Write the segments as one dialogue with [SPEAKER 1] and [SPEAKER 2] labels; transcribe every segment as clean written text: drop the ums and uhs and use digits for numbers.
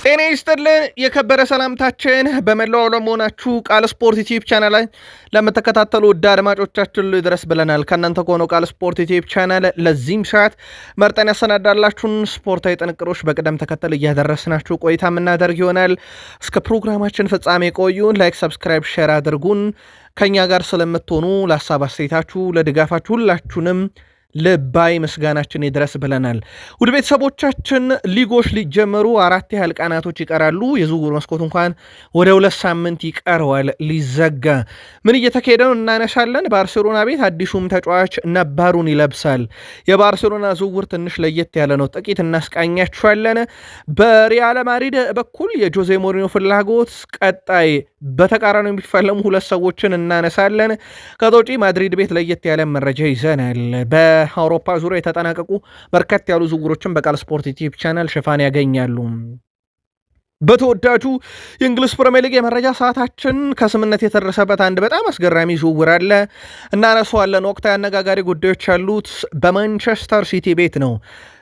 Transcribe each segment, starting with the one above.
[SPEAKER 1] ጤና ይስጥልን የከበረ ሰላምታችን በመላው ዓለም ሆናችሁ ቃል ስፖርት ዩቲዩብ ቻናል ላይ ለምትከታተሉ ውድ አድማጮቻችን ሁሉ ይድረስ ብለናል። ከእናንተ ከሆነው ቃል ስፖርት ዩቲዩብ ቻናል ለዚህም ሰዓት መርጠን ያሰናዳላችሁን ስፖርታዊ ጥንቅሮች በቅደም ተከተል እያደረስናችሁ ቆይታ የምናደርግ ይሆናል። እስከ ፕሮግራማችን ፍጻሜ ቆዩን። ላይክ፣ ሰብስክራይብ፣ ሼር አድርጉን። ከእኛ ጋር ስለምትሆኑ ለሀሳብ አስተያየታችሁ፣ ለድጋፋችሁ ሁላችሁንም ልባይ ምስጋናችን ይድረስ ብለናል። ውድ ቤተሰቦቻችን ሊጎች ሊጀመሩ 4 ያህል ቀናቶች ይቀራሉ። የዝውውር መስኮት እንኳን ወደ 2 ሳምንት ይቀረዋል ሊዘጋ። ምን እየተካሄደ ነው እናነሳለን። ባርሴሎና ቤት አዲሱም ተጫዋች ነባሩን ይለብሳል። የባርሴሎና ዝውውር ትንሽ ለየት ያለ ነው፣ ጥቂት እናስቃኛችኋለን። በሪያል ማድሪድ በኩል የጆዜ ሞሪኖ ፍላጎት ቀጣይ በተቃራኒ የሚፈለሙ 2 ሰዎችን እናነሳለን። ከዛ ውጪ ማድሪድ ቤት ለየት ያለ መረጃ ይዘናል። በአውሮፓ ዙሪያ የተጠናቀቁ በርከት ያሉ ዝውውሮችን በቃል ስፖርት ዩቲዩብ ቻናል ሽፋን ያገኛሉ። በተወዳጁ የእንግሊዝ ፕሪሚየር ሊግ የመረጃ ሰዓታችን ከስምነት የተደረሰበት አንድ በጣም አስገራሚ ዝውውር አለ፣ እናነሳዋለን። ወቅታዊ አነጋጋሪ ጉዳዮች ያሉት በማንቸስተር ሲቲ ቤት ነው።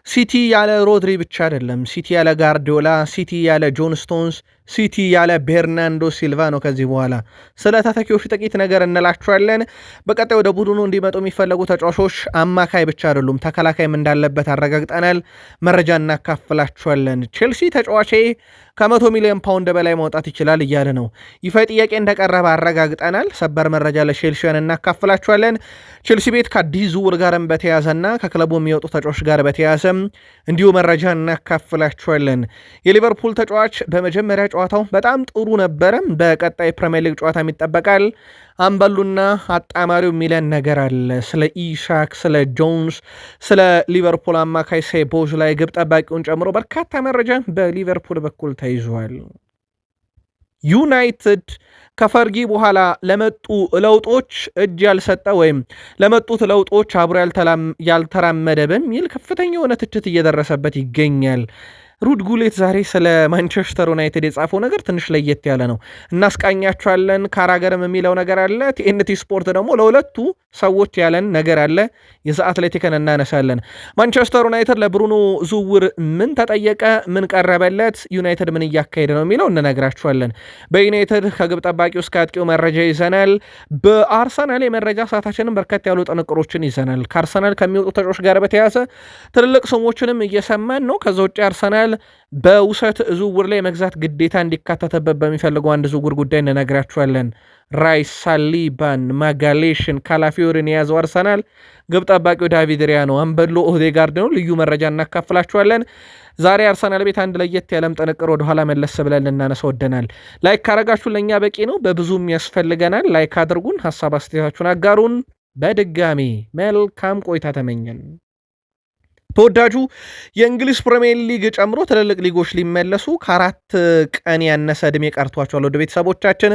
[SPEAKER 1] ሲቲ ያለ ሮድሪ ብቻ አይደለም። ሲቲ ያለ ጋርዲዮላ፣ ሲቲ ያለ ጆን ስቶንስ፣ ሲቲ ያለ ቤርናንዶ ሲልቫ ነው። ከዚህ በኋላ ስለ ተተኪዎች ጥቂት ነገር እንላችኋለን። በቀጣይ ወደ ቡድኑ እንዲመጡ የሚፈለጉ ተጫዋቾች አማካይ ብቻ አይደሉም፣ ተከላካይም እንዳለበት አረጋግጠናል። መረጃ እናካፍላችኋለን። ቼልሲ ተጫዋቼ ከ100 ሚሊዮን ፓውንድ በላይ ማውጣት ይችላል እያለ ነው። ይፋ ጥያቄ እንደቀረበ አረጋግጠናል። ሰበር መረጃ ለቼልሲያን እናካፍላችኋለን። ቼልሲ ቤት ከአዲስ ዝውውር ጋርም በተያዘና ከክለቡ የሚወጡ ተጫዋች ጋር በተያዘ እንዲሁ መረጃ እናካፍላችኋለን። የሊቨርፑል ተጫዋች በመጀመሪያ ጨዋታው በጣም ጥሩ ነበረ። በቀጣይ ፕሪሚየር ሊግ ጨዋታ ይጠበቃል። አምበሉና አጣማሪው የሚለን ነገር አለ። ስለ ኢሻክ፣ ስለ ጆንስ፣ ስለ ሊቨርፑል አማካይ ሴቦዝ ላይ ግብ ጠባቂውን ጨምሮ በርካታ መረጃ በሊቨርፑል በኩል ተይዟል። ዩናይትድ ከፈርጊ በኋላ ለመጡ ለውጦች እጅ ያልሰጠ ወይም ለመጡት ለውጦች አብሮ ያልተራመደ በሚል ከፍተኛ የሆነ ትችት እየደረሰበት ይገኛል። ሩድ ጉሌት ዛሬ ስለ ማንቸስተር ዩናይትድ የጻፈው ነገር ትንሽ ለየት ያለ ነው፣ እናስቃኛቸዋለን። ካራገርም የሚለው ነገር አለ። ቲኤንቲ ስፖርት ደግሞ ለሁለቱ ሰዎች ያለን ነገር አለ። የሰዓት አትሌቲክን እናነሳለን። ማንቸስተር ዩናይትድ ለብሩኖ ዝውውር ምን ተጠየቀ፣ ምን ቀረበለት፣ ዩናይትድ ምን እያካሄደ ነው የሚለው እንነግራችኋለን። በዩናይትድ ከግብ ጠባቂው እስከ አጥቂው መረጃ ይዘናል። በአርሰናል የመረጃ ሰዓታችንም በርከት ያሉ ጥንቅሮችን ይዘናል። ከአርሰናል ከሚወጡ ተጫዋቾች ጋር በተያያዘ ትልልቅ ስሞችንም እየሰማን ነው። ከዛ ውጭ አርሰናል በውሰት ዝውውር ላይ መግዛት ግዴታ እንዲካተተበት በሚፈልገው አንድ ዝውውር ጉዳይ እንነግራችኋለን። ራይስ፣ ሳሊባን፣ ማጋሌሽን፣ ካላፊዮሪን የያዘው አርሰናል ግብ ጠባቂው ዳቪድ ሪያ ነው። አምበሎ ኦዴጋርድ ነው። ልዩ መረጃ እናካፍላችኋለን። ዛሬ አርሰናል ቤት አንድ ለየት ያለም ጥንቅር ወደኋላ መለስ ብለን ልናነሳ ወደናል። ላይክ ካረጋችሁ ለእኛ በቂ ነው፣ በብዙም ያስፈልገናል። ላይክ አድርጉን፣ ሀሳብ አስተያየታችሁን አጋሩን። በድጋሚ መልካም ቆይታ ተመኘን። ተወዳጁ የእንግሊዝ ፕሪሚየር ሊግ ጨምሮ ትልልቅ ሊጎች ሊመለሱ ከ4 ቀን ያነሰ ዕድሜ ቀርቷቸዋል። ወደ ቤተሰቦቻችን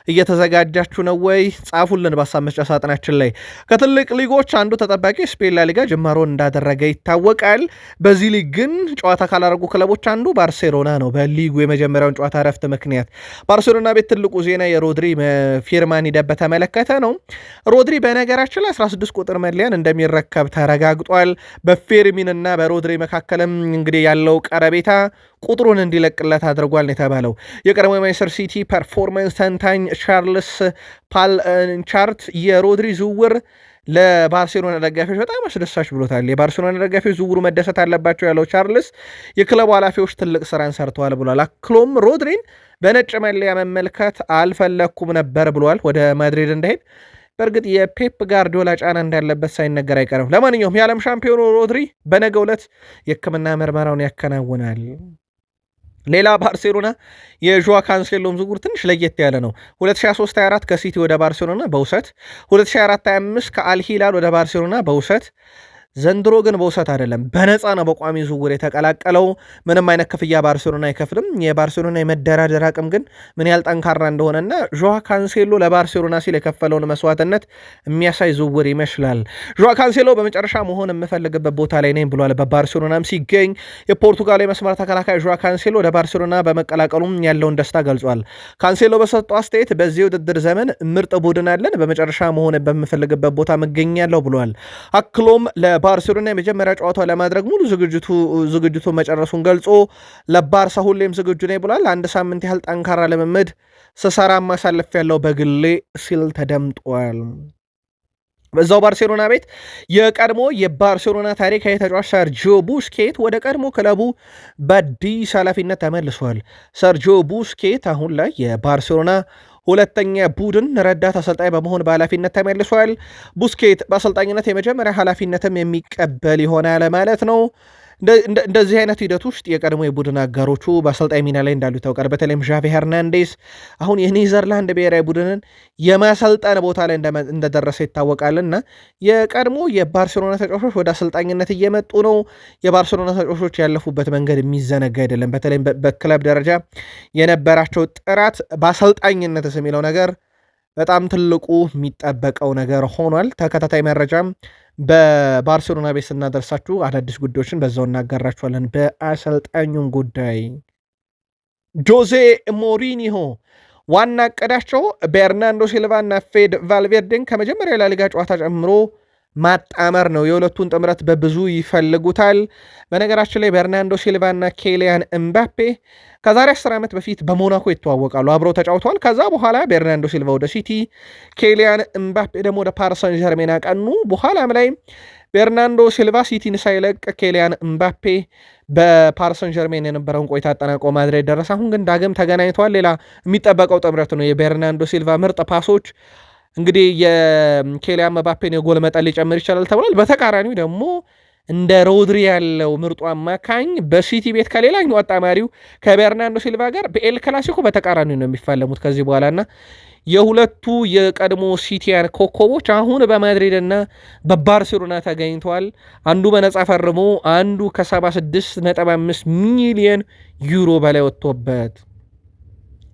[SPEAKER 1] እየተዘጋጃችሁ ነው ወይ? ጻፉልን በሀሳብ መስጫ ሳጥናችን ላይ። ከትልቅ ሊጎች አንዱ ተጠባቂ ስፔን ላ ሊጋ ጅማሮን እንዳደረገ ይታወቃል። በዚህ ሊግ ግን ጨዋታ ካላደረጉ ክለቦች አንዱ ባርሴሎና ነው። በሊጉ የመጀመሪያውን ጨዋታ ረፍት ምክንያት ባርሴሎና ቤት ትልቁ ዜና የሮድሪ ፊርማን ሂደት በተመለከተ ነው። ሮድሪ በነገራችን ላይ 16 ቁጥር መለያን እንደሚረከብ ተረጋግጧል። በፌርሚን እና በሮድሪ መካከልም እንግዲህ ያለው ቀረቤታ ቁጥሩን እንዲለቅለት አድርጓል የተባለው የቀድሞ ማንቸስተር ሲቲ ፐርፎርማንስ ተንታኝ ቻርልስ ፓልቻርት የሮድሪ ዝውውር ለባርሴሎና ደጋፊዎች በጣም አስደሳች ብሎታል። የባርሴሎና ደጋፊዎች ዝውውሩ መደሰት አለባቸው ያለው ቻርልስ የክለቡ ኃላፊዎች ትልቅ ስራን ሰርተዋል ብሏል። አክሎም ሮድሪን በነጭ መለያ መመልከት አልፈለኩም ነበር ብሏል ወደ ማድሪድ እንዳሄድ። በእርግጥ የፔፕ ጋርዲዮላ ጫና እንዳለበት ሳይነገር አይቀርም። ለማንኛውም የዓለም ሻምፒዮኑ ሮድሪ በነገው ዕለት የሕክምና ምርመራውን ያከናውናል። ሌላ ባርሴሎና የዦዋ ካንሴሎም ዝውውር ትንሽ ለየት ያለ ነው። 2023/24 ከሲቲ ወደ ባርሴሎና በውሰት፣ 2024/25 ከአልሂላል ወደ ባርሴሎና በውሰት። ዘንድሮ ግን በውሰት አይደለም፣ በነፃ ነው በቋሚ ዝውውር የተቀላቀለው። ምንም አይነት ክፍያ ባርሴሎና አይከፍልም። የባርሴሎና የመደራደር አቅም ግን ምን ያህል ጠንካራ እንደሆነና ዦዋ ካንሴሎ ለባርሴሎና ሲል የከፈለውን መስዋዕትነት የሚያሳይ ዝውውር ይመስላል። ዦዋ ካንሴሎ በመጨረሻ መሆን የምፈልግበት ቦታ ላይ ነኝ ብሏል። በባርሴሎናም ሲገኝ የፖርቱጋል የመስመር ተከላካይ ዦዋ ካንሴሎ ወደ ባርሴሎና በመቀላቀሉም ያለውን ደስታ ገልጿል። ካንሴሎ በሰጠው አስተያየት በዚህ ውድድር ዘመን ምርጥ ቡድን አለን፣ በመጨረሻ መሆን በምፈልግበት ቦታ መገኛለሁ ብሏል። አክሎም ባርሴሎና የመጀመሪያ ጨዋታው ለማድረግ ሙሉ ዝግጅቱ መጨረሱን ገልጾ ለባርሳ ሁሌም ዝግጁ ነኝ ብሏል። አንድ ሳምንት ያህል ጠንካራ ልምምድ ስሰራ ማሳለፍ ያለው በግሌ ሲል ተደምጧል። በዛው ባርሴሎና ቤት የቀድሞ የባርሴሎና ታሪካዊ ተጫዋች ሰርጂዮ ቡስኬት ወደ ቀድሞ ክለቡ በአዲስ ኃላፊነት ተመልሷል። ሰርጂዮ ቡስኬት አሁን ላይ የባርሴሎና ሁለተኛ ቡድን ረዳት አሰልጣኝ በመሆን በኃላፊነት ተመልሷል። ቡስኬት በአሰልጣኝነት የመጀመሪያ ኃላፊነትም የሚቀበል ይሆናል ማለት ነው። እንደዚህ አይነት ሂደት ውስጥ የቀድሞ የቡድን አጋሮቹ በአሰልጣኝ ሚና ላይ እንዳሉ ይታወቃል። በተለይም ዣቪ ሄርናንዴስ አሁን የኔዘርላንድ ብሔራዊ ቡድንን የማሰልጠን ቦታ ላይ እንደደረሰ ይታወቃልና የቀድሞ የባርሴሎና ተጫዋቾች ወደ አሰልጣኝነት እየመጡ ነው። የባርሴሎና ተጫዋቾች ያለፉበት መንገድ የሚዘነጋ አይደለም። በተለይም በክለብ ደረጃ የነበራቸው ጥራት በአሰልጣኝነት የሚለው ነገር በጣም ትልቁ የሚጠበቀው ነገር ሆኗል። ተከታታይ መረጃም በባርሴሎና ቤት ስናደርሳችሁ አዳዲስ ጉዳዮችን በዛው እናጋራችኋለን። በአሰልጣኙን ጉዳይ ጆዜ ሞሪኒሆ ዋና እቅዳቸው በኤርናንዶ ሲልቫ እና ፌድ ቫልቬርዴን ከመጀመሪያ ላሊጋ ጨዋታ ጨምሮ ማጣመር ነው። የሁለቱን ጥምረት በብዙ ይፈልጉታል። በነገራችን ላይ በኤርናንዶ ሲልቫ እና ኬሊያን እምባፔ ከዛሬ 10 ዓመት በፊት በሞናኮ ይተዋወቃሉ፣ አብረው ተጫውተዋል። ከዛ በኋላ በኤርናንዶ ሲልቫ ወደ ሲቲ፣ ኬሊያን እምባፔ ደግሞ ወደ ፓሪሰን ዠርሜን አቀኑ። በኋላም ላይ በኤርናንዶ ሲልቫ ሲቲን ሳይለቅ ኬሊያን እምባፔ በፓሪሰን ዠርሜን የነበረውን ቆይታ አጠናቆ ማድሪድ ደረሰ። አሁን ግን ዳግም ተገናኝተዋል። ሌላ የሚጠበቀው ጥምረት ነው። የበርናንዶ ሲልቫ ምርጥ ፓሶች እንግዲህ የኬሊያን ምባፔን የጎል መጠን ሊጨምር ይችላል ተብሏል። በተቃራኒው ደግሞ እንደ ሮድሪ ያለው ምርጡ አማካኝ በሲቲ ቤት ከሌላኛው አጣማሪው ከበርናንዶ ሲልቫ ጋር በኤል ክላሲኮ በተቃራኒው ነው የሚፋለሙት ከዚህ በኋላና የሁለቱ የቀድሞ ሲቲያን ኮከቦች አሁን በማድሪድ እና በባርሴሎና ተገኝተዋል። አንዱ በነጻ ፈርሞ አንዱ ከ76.5 ሚሊዮን ዩሮ በላይ ወጥቶበት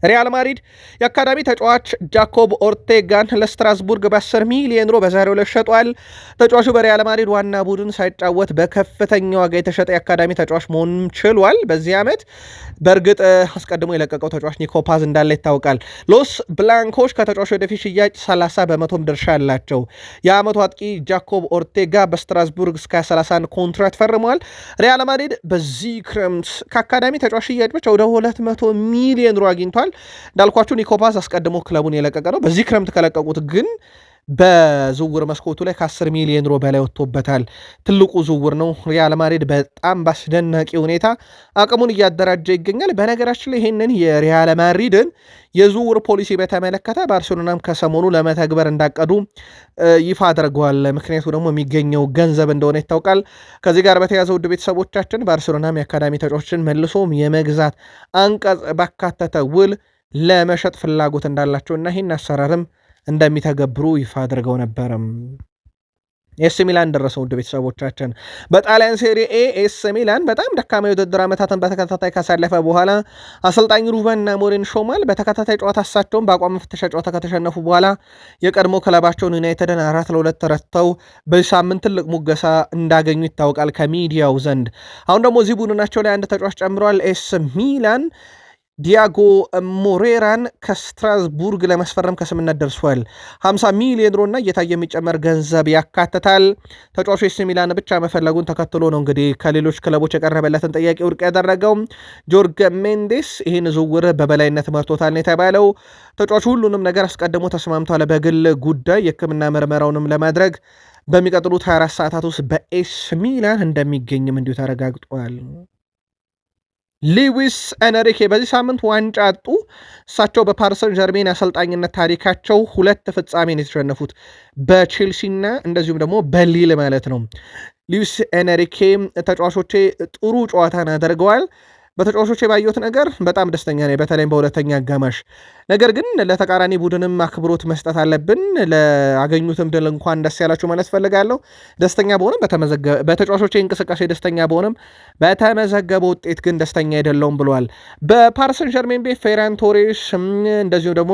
[SPEAKER 1] ሪያል ማድሪድ የአካዳሚ ተጫዋች ጃኮብ ኦርቴጋን ለስትራስቡርግ በ10 ሚሊዮን ዩሮ በዛሬው ዕለት ሸጧል። ተጫዋቹ በሪያል ማድሪድ ዋና ቡድን ሳይጫወት በከፍተኛ ዋጋ የተሸጠ የአካዳሚ ተጫዋች መሆን ችሏል። በዚህ ዓመት በእርግጥ አስቀድሞ የለቀቀው ተጫዋች ኒኮ ፓዝ እንዳለ ይታወቃል። ሎስ ብላንኮች ከተጫዋቹ ወደፊት ሽያጭ 30 በመቶም ድርሻ አላቸው። የዓመቱ አጥቂ ጃኮብ ኦርቴጋ በስትራስቡርግ እስከ 31 ኮንትራት ፈርመዋል። ሪያል ማድሪድ በዚህ ክረምት ከአካዳሚ ተጫዋች ሽያጭ ብቻ ወደ 200 ሚሊዮን ዩሮ አግኝቷል። እንዳልኳችሁ ኒኮፓስ አስቀድሞ ክለቡን የለቀቀ ነው። በዚህ ክረምት ከለቀቁት ግን በዝውውር መስኮቱ ላይ ከ10 ሚሊዮን ዩሮ በላይ ወጥቶበታል። ትልቁ ዝውውር ነው። ሪያል ማድሪድ በጣም በአስደናቂ ሁኔታ አቅሙን እያደራጀ ይገኛል። በነገራችን ላይ ይህንን የሪያል ማድሪድን የዝውውር ፖሊሲ በተመለከተ ባርሴሎናም ከሰሞኑ ለመተግበር እንዳቀዱ ይፋ አድርገዋል። ምክንያቱ ደግሞ የሚገኘው ገንዘብ እንደሆነ ይታወቃል። ከዚህ ጋር በተያያዘ ውድ ቤተሰቦቻችን ባርሴሎናም የአካዳሚ ተጫዋቾችን መልሶም የመግዛት አንቀጽ ባካተተ ውል ለመሸጥ ፍላጎት እንዳላቸውና ይህን አሰራርም እንደሚተገብሩ ይፋ አድርገው ነበርም። ኤስ ሚላን ደረሰው። ውድ ቤተሰቦቻችን በጣሊያን ሴሪ ኤ ኤስ ሚላን በጣም ደካማ የውድድር ዓመታትን በተከታታይ ካሳለፈ በኋላ አሰልጣኝ ሩበን አሞሪም ሾሟል። በተከታታይ ጨዋታ እሳቸውን በአቋም መፈተሻ ጨዋታ ከተሸነፉ በኋላ የቀድሞ ክለባቸውን ዩናይትድን 4-2 ረትተው በዚህ ሳምንት ትልቅ ሙገሳ እንዳገኙ ይታወቃል ከሚዲያው ዘንድ። አሁን ደግሞ እዚህ ቡድናቸው ላይ አንድ ተጫዋች ጨምሯል። ኤስ ሚላን ዲያጎ ሞሬራን ከስትራስቡርግ ለመስፈረም ከስምነት ደርሷል። 50 ሚሊዮን ዩሮ እና እየታየ የሚጨመር ገንዘብ ያካትታል። ተጫዋቹ ኤሲ ሚላን ብቻ መፈለጉን ተከትሎ ነው እንግዲህ ከሌሎች ክለቦች የቀረበለትን ጥያቄ ውድቅ ያደረገው። ጆርግ ሜንዴስ ይህን ዝውውር በበላይነት መርቶታል ነው የተባለው። ተጫዋቹ ሁሉንም ነገር አስቀድሞ ተስማምቷል። በግል ጉዳይ የሕክምና ምርመራውንም ለማድረግ በሚቀጥሉት 24 ሰዓታት ውስጥ በኤስ ሚላን እንደሚገኝም እንዲሁ ተረጋግጧል። ሉዊስ ኤንሪኬ በዚህ ሳምንት ዋንጫ አጡ። እሳቸው በፓሪሰን ዠርሜን አሰልጣኝነት ታሪካቸው 2 ፍጻሜን የተሸነፉት በቼልሲና እንደዚሁም ደግሞ በሊል ማለት ነው። ሉዊስ ኤንሪኬ ተጫዋቾቼ ጥሩ ጨዋታን አድርገዋል። በተጫዋቾች የባየሁት ነገር በጣም ደስተኛ ነኝ፣ በተለይም በሁለተኛ አጋማሽ። ነገር ግን ለተቃራኒ ቡድንም አክብሮት መስጠት አለብን። ለአገኙትም ድል እንኳን ደስ ያላችሁ ማለት ፈልጋለሁ። ደስተኛ በሆነም በተጫዋቾች እንቅስቃሴ ደስተኛ በሆነም በተመዘገበ ውጤት ግን ደስተኛ አይደለውም ብለዋል። በፓሪሰን ዠርሜን ቤት ፌራን ቶሬስ እንደዚሁም ደግሞ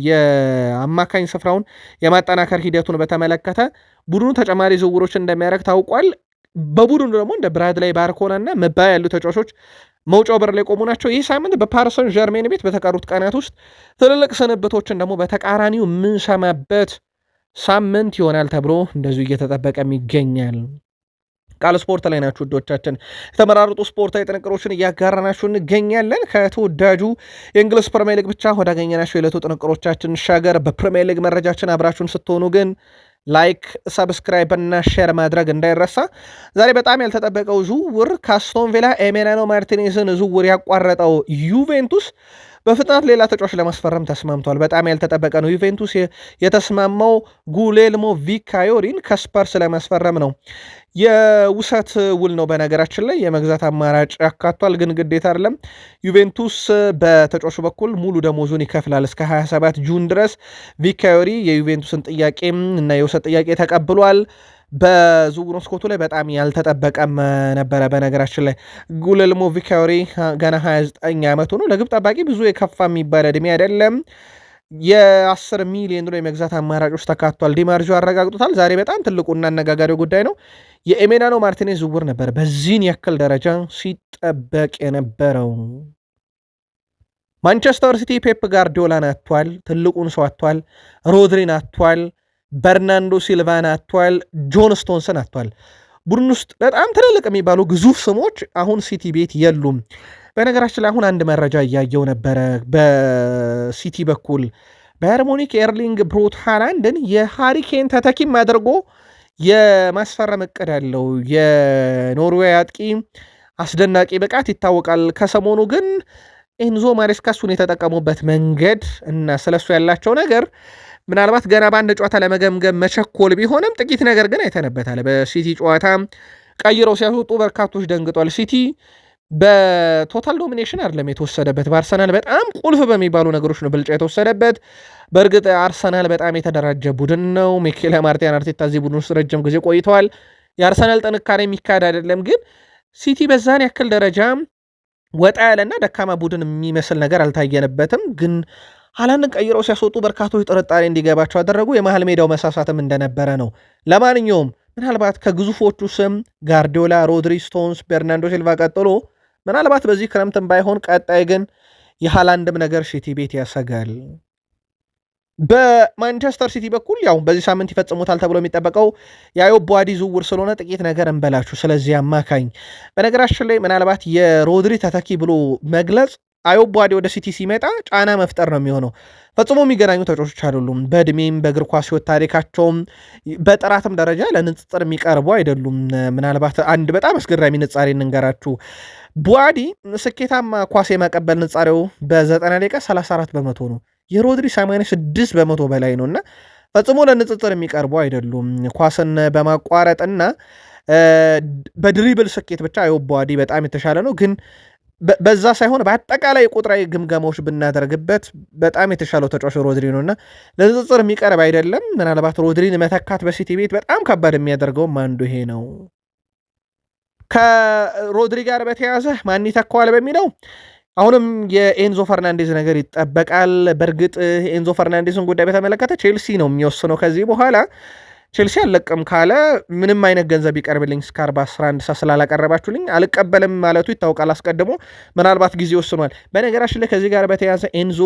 [SPEAKER 1] የአማካኝ ስፍራውን የማጠናከር ሂደቱን በተመለከተ ቡድኑ ተጨማሪ ዝውውሮች እንደሚያደርግ ታውቋል። በቡድኑ ደግሞ እንደ ብራድላይ ባርኮላ እና መባ ያሉ ተጫዋቾች መውጫው በር ላይ ቆሙ ናቸው። ይህ ሳምንት በፓሪሰን ዠርሜን ቤት በተቀሩት ቀናት ውስጥ ትልልቅ ስንብቶችን ደግሞ በተቃራኒው የምንሰማበት ሳምንት ይሆናል ተብሎ እንደዚሁ እየተጠበቀም ይገኛል። ቃል ስፖርት ላይ ናችሁ ውዶቻችን። የተመራረጡ ስፖርታዊ ጥንቅሮችን እያጋራናችሁ እንገኛለን። ከተወዳጁ የእንግሊዝ ፕሪሚየር ሊግ ብቻ ወዳገኘናቸው የዕለቱ ጥንቅሮቻችን ሻገር። በፕሪሚየር ሊግ መረጃችን አብራችሁን ስትሆኑ ግን ላይክ፣ ሰብስክራይብ እና ሼር ማድረግ እንዳይረሳ። ዛሬ በጣም ያልተጠበቀው ዝውውር ከአስቶን ቪላ ኤሜሊያኖ ማርቲኔዝን ዝውውር ያቋረጠው ዩቬንቱስ በፍጥነት ሌላ ተጫዋች ለማስፈረም ተስማምቷል። በጣም ያልተጠበቀ ነው። ዩቬንቱስ የተስማማው ጉሌልሞ ቪካዮሪን ከስፐርስ ለማስፈረም ነው። የውሰት ውል ነው በነገራችን ላይ የመግዛት አማራጭ ያካቷል፣ ግን ግዴታ አይደለም። ዩቬንቱስ በተጫዋቹ በኩል ሙሉ ደሞዙን ይከፍላል እስከ 27 ጁን ድረስ። ቪካዮሪ የዩቬንቱስን ጥያቄ እና የውሰት ጥያቄ ተቀብሏል። በዝውውር መስኮቱ ላይ በጣም ያልተጠበቀም ነበረ። በነገራችን ላይ ጉሌልሞ ቪካዮሪ ገና 29 ዓመቱ ነው። ለግብ ጠባቂ ብዙ የከፋ የሚባል ዕድሜ አይደለም። የ10 ሚሊዮን ዩሮ የመግዛት አማራጮች ተካቷል። ዲማርጆ አረጋግጦታል። ዛሬ በጣም ትልቁና አነጋጋሪው ጉዳይ ነው የኤሜሊያኖ ማርቲኔዝ ዝውውር ነበር። በዚህን ያክል ደረጃ ሲጠበቅ የነበረው ማንቸስተር ሲቲ ፔፕ ጋርዲዮላን አጥቷል። ትልቁን ሰው አጥቷል። ሮድሪን አጥቷል። በርናንዶ ሲልቫን አጥቷል። ጆን ስቶንስን አጥቷል። ቡድን ውስጥ በጣም ትልልቅ የሚባሉ ግዙፍ ስሞች አሁን ሲቲ ቤት የሉም። በነገራችን ላይ አሁን አንድ መረጃ እያየው ነበረ። በሲቲ በኩል ባየር ሙኒክ ኤርሊንግ ብሮት ሃላንድን የሃሪኬን ተተኪም አድርጎ የማስፈረም እቅድ ያለው የኖርዌይ አጥቂ አስደናቂ ብቃት ይታወቃል። ከሰሞኑ ግን ኤንዞ ማሬስካ እሱን የተጠቀሙበት መንገድ እና ስለሱ ያላቸው ነገር ምናልባት ገና በአንድ ጨዋታ ለመገምገም መቸኮል ቢሆንም ጥቂት ነገር ግን አይተነበታል። በሲቲ ጨዋታ ቀይረው ሲያስወጡ በርካቶች ደንግጧል። ሲቲ በቶታል ዶሚኔሽን አይደለም የተወሰደበት፣ በአርሰናል በጣም ቁልፍ በሚባሉ ነገሮች ነው ብልጫ የተወሰደበት። በእርግጥ አርሰናል በጣም የተደራጀ ቡድን ነው። ሚኬል አርቴታ እዚህ ቡድን ውስጥ ረጅም ጊዜ ቆይተዋል። የአርሰናል ጥንካሬ የሚካድ አይደለም። ግን ሲቲ በዛን ያክል ደረጃ ወጣ ያለና ደካማ ቡድን የሚመስል ነገር አልታየንበትም። ግን ሃላንድን ቀይረው ሲያስወጡ በርካቶች ጥርጣሬ እንዲገባቸው ያደረጉ የመሃል ሜዳው መሳሳትም እንደነበረ ነው። ለማንኛውም ምናልባት ከግዙፎቹ ስም ጋርዲዮላ፣ ሮድሪ፣ ስቶንስ፣ ቤርናንዶ ሲልቫ ቀጥሎ ምናልባት በዚህ ክረምትም ባይሆን ቀጣይ ግን የሃላንድም ነገር ሲቲ ቤት ያሰጋል። በማንቸስተር ሲቲ በኩል ያው በዚህ ሳምንት ይፈጽሙታል ተብሎ የሚጠበቀው የአዮብ ቧዲ ዝውውር ስለሆነ ጥቂት ነገር እንበላችሁ። ስለዚህ አማካኝ በነገራችን ላይ ምናልባት የሮድሪ ተተኪ ብሎ መግለጽ አዮብ ቧዲ ወደ ሲቲ ሲመጣ ጫና መፍጠር ነው የሚሆነው። ፈጽሞ የሚገናኙ ተጫዋቾች አይደሉም። በእድሜም በእግር ኳስ ሕይወት ታሪካቸውም በጥራትም ደረጃ ለንጽጽር የሚቀርቡ አይደሉም። ምናልባት አንድ በጣም አስገራሚ ንጻሬ እንንገራችሁ። ቧዲ ስኬታማ ኳስ የማቀበል ንጻሬው በ90 ደቂቃ 34 በመቶ ነው። የሮድሪ 86 በመቶ በላይ ነው እና ፈጽሞ ለንጽጽር የሚቀርቡ አይደሉም። ኳስን በማቋረጥና በድሪብል ስኬት ብቻ አዮብ ቧዲ በጣም የተሻለ ነው። ግን በዛ ሳይሆን በአጠቃላይ ቁጥራዊ ግምገማዎች ብናደርግበት በጣም የተሻለው ተጫዋች ሮድሪ ነው እና ለንጽጽር የሚቀርብ አይደለም። ምናልባት ሮድሪን መተካት በሲቲ ቤት በጣም ከባድ የሚያደርገውም አንዱ ይሄ ነው። ከሮድሪ ጋር በተያያዘ ማን ይተካዋል በሚለው አሁንም የኤንዞ ፈርናንዴዝ ነገር ይጠበቃል። በእርግጥ ኤንዞ ፈርናንዴዝን ጉዳይ በተመለከተ ቼልሲ ነው የሚወስነው። ከዚህ በኋላ ቼልሲ አልለቅም ካለ ምንም አይነት ገንዘብ ይቀርብልኝ እስከ 40-11 ስላላቀረባችሁልኝ አልቀበልም ማለቱ ይታወቃል። አስቀድሞ ምናልባት ጊዜ ወስኗል። በነገራችን ላይ ከዚህ ጋር በተያያዘ ኤንዞ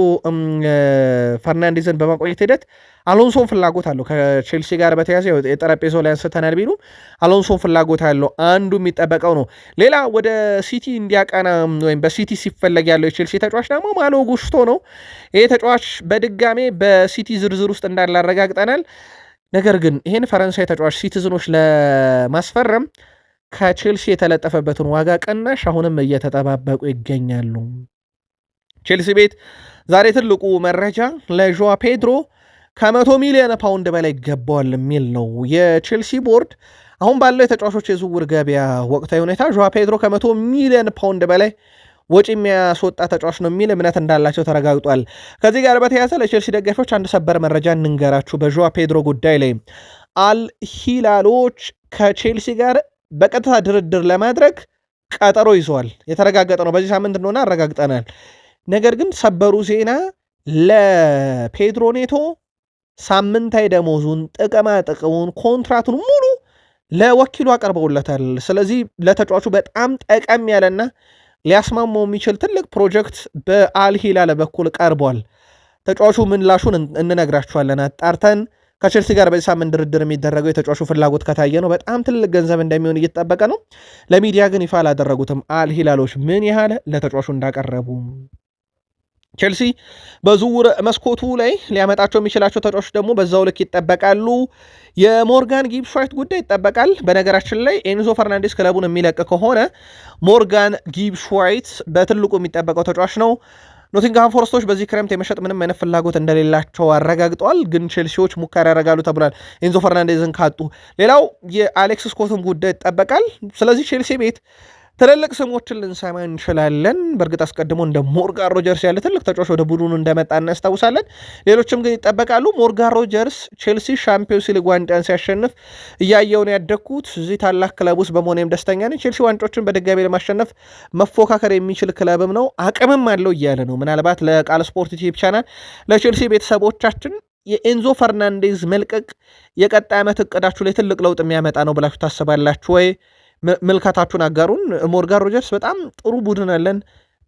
[SPEAKER 1] ፈርናንዴዝን በማቆየት ሂደት አሎንሶን ፍላጎት አለው። ከቼልሲ ጋር በተያያዘ የጠረጴዛው ላይ አንስተናል ቢሉ አሎንሶን ፍላጎት አለው። አንዱ የሚጠበቀው ነው። ሌላ ወደ ሲቲ እንዲያቀና ወይም በሲቲ ሲፈለግ ያለው የቼልሲ ተጫዋች ደግሞ ማሎ ጉስቶ ነው። ይሄ ተጫዋች በድጋሜ በሲቲ ዝርዝር ውስጥ እንዳለ አረጋግጠናል። ነገር ግን ይህን ፈረንሳይ ተጫዋች ሲቲዝኖች ለማስፈረም ከቼልሲ የተለጠፈበትን ዋጋ ቅናሽ አሁንም እየተጠባበቁ ይገኛሉ። ቼልሲ ቤት ዛሬ ትልቁ መረጃ ለዦዋ ፔድሮ ከ100 ሚሊዮን ፓውንድ በላይ ይገባዋል የሚል ነው። የቼልሲ ቦርድ አሁን ባለው የተጫዋቾች የዝውውር ገበያ ወቅታዊ ሁኔታ ዦዋ ፔድሮ ከ100 ሚሊዮን ፓውንድ በላይ ወጪ የሚያስወጣ ተጫዋች ነው የሚል እምነት እንዳላቸው ተረጋግጧል። ከዚህ ጋር በተያያዘ ለቼልሲ ደጋፊዎች አንድ ሰበር መረጃ እንንገራችሁ። በዦዋ ፔድሮ ጉዳይ ላይ አልሂላሎች ከቼልሲ ጋር በቀጥታ ድርድር ለማድረግ ቀጠሮ ይዘዋል። የተረጋገጠ ነው። በዚህ ሳምንት እንደሆነ አረጋግጠናል። ነገር ግን ሰበሩ ዜና ለፔድሮ ኔቶ ሳምንታዊ ደሞዙን፣ ጥቅማ ጥቅሙን፣ ኮንትራቱን ሙሉ ለወኪሉ አቀርበውለታል። ስለዚህ ለተጫዋቹ በጣም ጠቀም ያለና ሊያስማማው የሚችል ትልቅ ፕሮጀክት በአልሂላል በኩል ቀርቧል። ተጫዋቹ ምላሹን እንነግራችኋለን አጣርተን። ከቼልሲ ጋር በዚህ ሳምንት ድርድር የሚደረገው የተጫዋቹ ፍላጎት ከታየ ነው በጣም ትልቅ ገንዘብ እንደሚሆን እየተጠበቀ ነው። ለሚዲያ ግን ይፋ አላደረጉትም አልሂላሎች ምን ያህል ለተጫዋቹ እንዳቀረቡ። ቼልሲ በዝውውር መስኮቱ ላይ ሊያመጣቸው የሚችላቸው ተጫዋቾች ደግሞ በዛው ልክ ይጠበቃሉ። የሞርጋን ጊብስ ዋይት ጉዳይ ይጠበቃል። በነገራችን ላይ ኤንዞ ፈርናንዴስ ክለቡን የሚለቅ ከሆነ ሞርጋን ጊብስ ዋይት በትልቁ የሚጠበቀው ተጫዋች ነው። ኖቲንግሃም ፎረስቶች በዚህ ክረምት የመሸጥ ምንም አይነት ፍላጎት እንደሌላቸው አረጋግጠዋል። ግን ቼልሲዎች ሙከራ ያደርጋሉ ተብሏል ኤንዞ ፈርናንዴዝን ካጡ። ሌላው የአሌክስ ስኮትም ጉዳይ ይጠበቃል። ስለዚህ ቼልሲ ቤት ትልልቅ ስሞችን ልንሰማ እንችላለን። በእርግጥ አስቀድሞ እንደ ሞርጋን ሮጀርስ ያለ ትልቅ ተጫዋች ወደ ቡድኑ እንደመጣ እናስታውሳለን። ሌሎችም ግን ይጠበቃሉ። ሞርጋን ሮጀርስ ቼልሲ ሻምፒዮንስ ሊግ ዋንጫን ሲያሸንፍ እያየውን ያደግኩት እዚህ ታላቅ ክለብ ውስጥ በመሆኔም ደስተኛ ነኝ። ቼልሲ ዋንጫዎችን በድጋሚ ለማሸነፍ መፎካከር የሚችል ክለብም ነው አቅምም አለው እያለ ነው። ምናልባት ለቃል ስፖርት ዩቲዩብ ቻናል ለቼልሲ ቤተሰቦቻችን የኤንዞ ፈርናንዴዝ መልቀቅ የቀጣይ ዓመት እቅዳችሁ ላይ ትልቅ ለውጥ የሚያመጣ ነው ብላችሁ ታስባላችሁ ወይ? ምልከታችሁን አጋሩን። ሞርጋን ሮጀርስ በጣም ጥሩ ቡድን አለን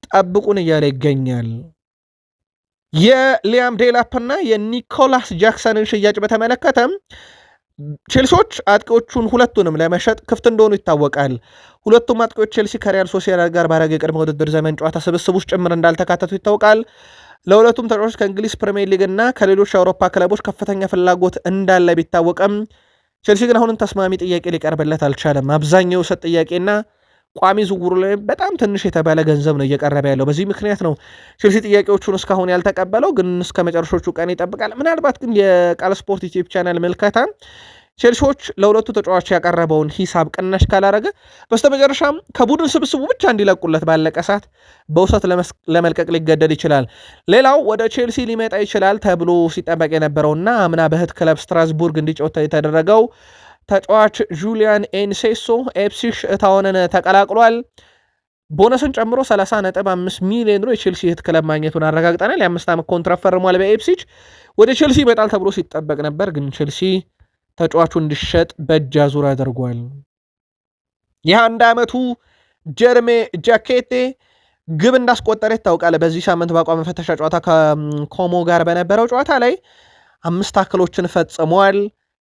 [SPEAKER 1] ጠብቁን እያለ ይገኛል። የሊያም ዴላፕና የኒኮላስ ጃክሰንን ሽያጭ በተመለከተ ቼልሲዎች አጥቂዎቹን ሁለቱንም ለመሸጥ ክፍት እንደሆኑ ይታወቃል። ሁለቱም አጥቂዎች ቼልሲ ከሪያል ሶሲዳድ ጋር ባረገ የቅድመ ውድድር ዘመን ጨዋታ ስብስብ ውስጥ ጭምር እንዳልተካተቱ ይታወቃል። ለሁለቱም ተጫዋቾች ከእንግሊዝ ፕሪሚየር ሊግ እና ከሌሎች የአውሮፓ ክለቦች ከፍተኛ ፍላጎት እንዳለ ቢታወቅም ቼልሲ ግን አሁንም ተስማሚ ጥያቄ ሊቀርብለት አልቻለም። አብዛኛው ሰጥ ጥያቄና ቋሚ ዝውውሩ ላይ በጣም ትንሽ የተባለ ገንዘብ ነው እየቀረበ ያለው። በዚህ ምክንያት ነው ቼልሲ ጥያቄዎቹን እስካሁን ያልተቀበለው፣ ግን እስከ መጨረሾቹ ቀን ይጠብቃል። ምናልባት ግን የቃል ስፖርት ዩቲዩብ ቻናል ምልከታ ቼልሲዎች ለሁለቱ ተጫዋች ያቀረበውን ሂሳብ ቅናሽ ካላረገ በስተመጨረሻም ከቡድን ስብስቡ ብቻ እንዲለቁለት ባለቀ ሰዓት በውሰት ለመልቀቅ ሊገደድ ይችላል። ሌላው ወደ ቼልሲ ሊመጣ ይችላል ተብሎ ሲጠበቅ የነበረውና አምና በእህት ክለብ ስትራስቡርግ እንዲጫወት የተደረገው ተጫዋች ጁሊያን ኤንሴሶ ኤፕሲሽ ታውንን ተቀላቅሏል። ቦነስን ጨምሮ 30.5 ሚሊዮን ዩሮ የቼልሲ እህት ክለብ ማግኘቱን አረጋግጠናል። የ5 ዓመት ኮንትራት ፈርሟል በኤፕሲች። ወደ ቼልሲ ይመጣል ተብሎ ሲጠበቅ ነበር፣ ግን ቼልሲ ተጫዋቹ እንዲሸጥ በእጅ አዙር አድርጓል። የ21 ዓመቱ ጀርሜ ጃኬቴ ግብ እንዳስቆጠረ ይታወቃል። በዚህ ሳምንት በአቋም መፈተሻ ጨዋታ ከኮሞ ጋር በነበረው ጨዋታ ላይ 5 ታክሎችን ፈጽሟል።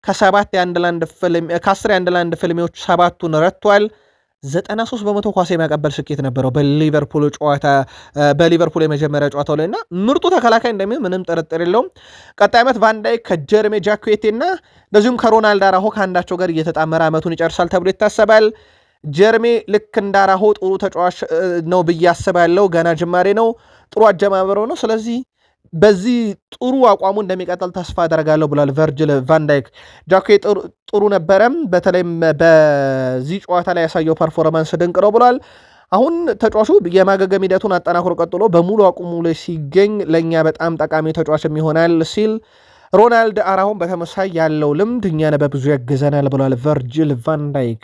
[SPEAKER 1] ከ10 የአንድ ለአንድ ፍልሚዎች 7ቱን ረቷል። 93% ኳስ የማቀበል ስኬት ነበረው በሊቨርፑል የመጀመሪያ ጨዋታው ላይ እና ምርጡ ተከላካይ እንደሚሆን ምንም ጥርጥር የለውም። ቀጣይ ዓመት ቫንዳይክ ከጀርሜ ጃኩዌቴ እና እንደዚሁም ከሮናልድ አራሆ ከአንዳቸው ጋር እየተጣመረ ዓመቱን ይጨርሳል ተብሎ ይታሰባል። ጀርሜ ልክ እንዳራሆ ጥሩ ተጫዋች ነው ብዬ አስባለሁ። ገና ጅማሬ ነው፣ ጥሩ አጀማመረው ነው። ስለዚህ በዚህ ጥሩ አቋሙ እንደሚቀጥል ተስፋ አደርጋለሁ ብሏል ቨርጅል ቫንዳይክ። ጃኬ ጥሩ ነበረም፣ በተለይም በዚህ ጨዋታ ላይ ያሳየው ፐርፎርማንስ ድንቅ ነው ብሏል። አሁን ተጫዋቹ የማገገም ሂደቱን አጠናክሮ ቀጥሎ በሙሉ አቁሙ ላይ ሲገኝ ለእኛ በጣም ጠቃሚ ተጫዋችም ይሆናል ሲል ሮናልድ አራሆን በተመሳይ ያለው ልምድ እኛን በብዙ ያግዘናል ብሏል ቨርጅል ቫንዳይክ።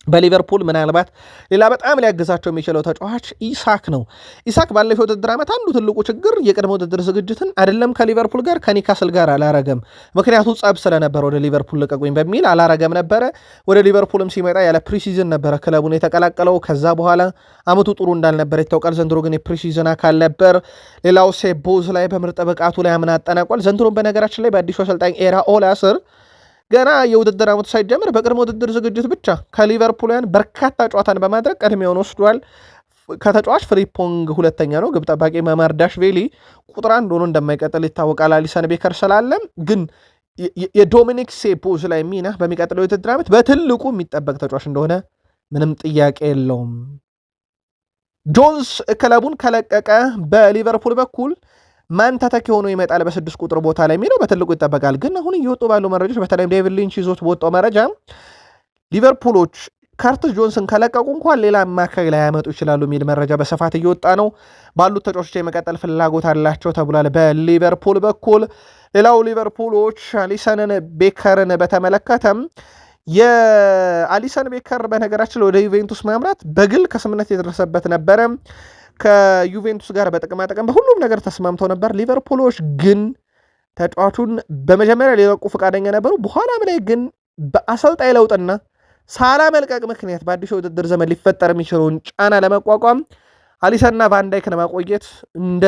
[SPEAKER 1] በሊቨርፑል ምናልባት ሌላ በጣም ሊያግዛቸው የሚችለው ተጫዋች ኢሳክ ነው። ኢሳክ ባለፈው ውድድር ዓመት አንዱ ትልቁ ችግር የቅድመ ውድድር ዝግጅትን አይደለም ከሊቨርፑል ጋር ከኒካስል ጋር አላረገም። ምክንያቱ ጸብ ስለነበረ ወደ ሊቨርፑል ልቀቁኝ በሚል አላረገም ነበረ። ወደ ሊቨርፑልም ሲመጣ ያለ ፕሪሲዝን ነበረ ክለቡን የተቀላቀለው። ከዛ በኋላ አመቱ ጥሩ እንዳልነበረ ይታወቃል። ዘንድሮ ግን የፕሪሲዝን አካል ነበር። ሌላው ሴቦዝ ላይ በምርጥ ብቃቱ ላይ አምና አጠናቋል። ዘንድሮም በነገራችን ላይ በአዲሱ አሰልጣኝ ኤራ ኦላ ስር ገና የውድድር ዓመቱ ሳይጀምር በቅድመ ውድድር ዝግጅት ብቻ ከሊቨርፑልያን በርካታ ጨዋታን በማድረግ ቀድሜውን ወስዷል። ከተጫዋች ፍሪፖንግ ሁለተኛ ነው። ግብ ጠባቂ ማማርዳሽቬሊ ቁጥር 1 ሆኖ እንደማይቀጥል ይታወቃል። አሊሰን ቤከር ስላለ ግን የዶሚኒክ ሴፖዝ ላይ ሚና በሚቀጥለው የውድድር ዓመት በትልቁ የሚጠበቅ ተጫዋች እንደሆነ ምንም ጥያቄ የለውም። ጆንስ ክለቡን ከለቀቀ በሊቨርፑል በኩል ማን ተተኪ ሆኖ ይመጣል በ6 ቁጥር ቦታ ላይ የሚለው በትልቁ ይጠበቃል። ግን አሁን እየወጡ ባሉ መረጃዎች በተለይም ዴቪድ ሊንች ይዞት በወጣው መረጃ ሊቨርፑሎች ካርትስ ጆንስን ከለቀቁ እንኳን ሌላ አማካይ ላይ ያመጡ ይችላሉ የሚል መረጃ በስፋት እየወጣ ነው። ባሉት ተጫዋቾች የመቀጠል ፍላጎት አላቸው ተብሏል በሊቨርፑል በኩል። ሌላው ሊቨርፑሎች አሊሰንን ቤከርን በተመለከተም የአሊሰን ቤከር በነገራችን ወደ ዩቬንቱስ ማምራት በግል ከስምነት የደረሰበት ነበረ። ከዩቬንቱስ ጋር በጥቅማጥቅም በሁሉም ነገር ተስማምተው ነበር። ሊቨርፑሎች ግን ተጫዋቹን በመጀመሪያ ሊለቁ ፈቃደኛ ነበሩ። በኋላም ላይ ግን በአሰልጣኝ ለውጥና ሳላ መልቀቅ ምክንያት በአዲሱ ውድድር ዘመን ሊፈጠር የሚችለውን ጫና ለመቋቋም አሊሰንና ቫንዳይክን ማቆየት እንደ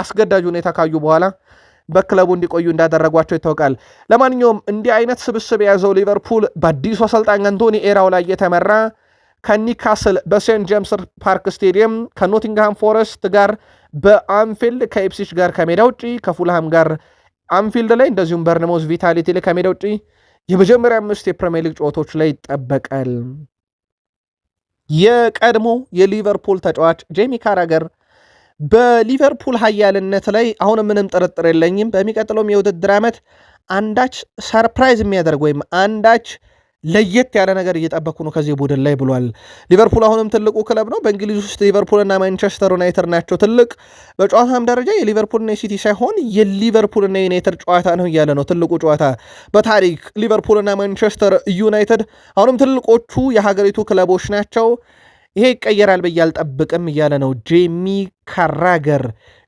[SPEAKER 1] አስገዳጅ ሁኔታ ካዩ በኋላ በክለቡ እንዲቆዩ እንዳደረጓቸው ይታወቃል። ለማንኛውም እንዲህ አይነት ስብስብ የያዘው ሊቨርፑል በአዲሱ አሰልጣኝ አንቶኒ ኤራው ላይ የተመራ ከኒካስል በሴንት ጄምስ ፓርክ ስቴዲየም ከኖቲንግሃም ፎረስት ጋር በአንፊልድ ከኢፕስዊች ጋር ከሜዳ ውጪ ከፉልሃም ጋር አንፊልድ ላይ እንደዚሁም በርንማውዝ ቪታሊቲ ላይ ከሜዳ ውጪ የመጀመሪያ 5 የፕሪሚየር ሊግ ጨዋታዎች ላይ ይጠበቃል። የቀድሞ የሊቨርፑል ተጫዋች ጄሚ ካራገር በሊቨርፑል ኃያልነት ላይ አሁን ምንም ጥርጥር የለኝም፣ በሚቀጥለውም የውድድር ዓመት አንዳች ሰርፕራይዝ የሚያደርግ ወይም አንዳች ለየት ያለ ነገር እየጠበኩ ነው ከዚህ ቡድን ላይ ብሏል። ሊቨርፑል አሁንም ትልቁ ክለብ ነው በእንግሊዝ ውስጥ። ሊቨርፑልና ማንቸስተር ዩናይትድ ናቸው ትልቅ። በጨዋታም ደረጃ የሊቨርፑልና የሲቲ ሳይሆን የሊቨርፑልና ዩናይትድ ጨዋታ ነው እያለ ነው። ትልቁ ጨዋታ በታሪክ ሊቨርፑልና ማንቸስተር ዩናይትድ አሁንም ትልቆቹ የሀገሪቱ ክለቦች ናቸው። ይሄ ይቀየራል ብዬ አልጠብቅም እያለ ነው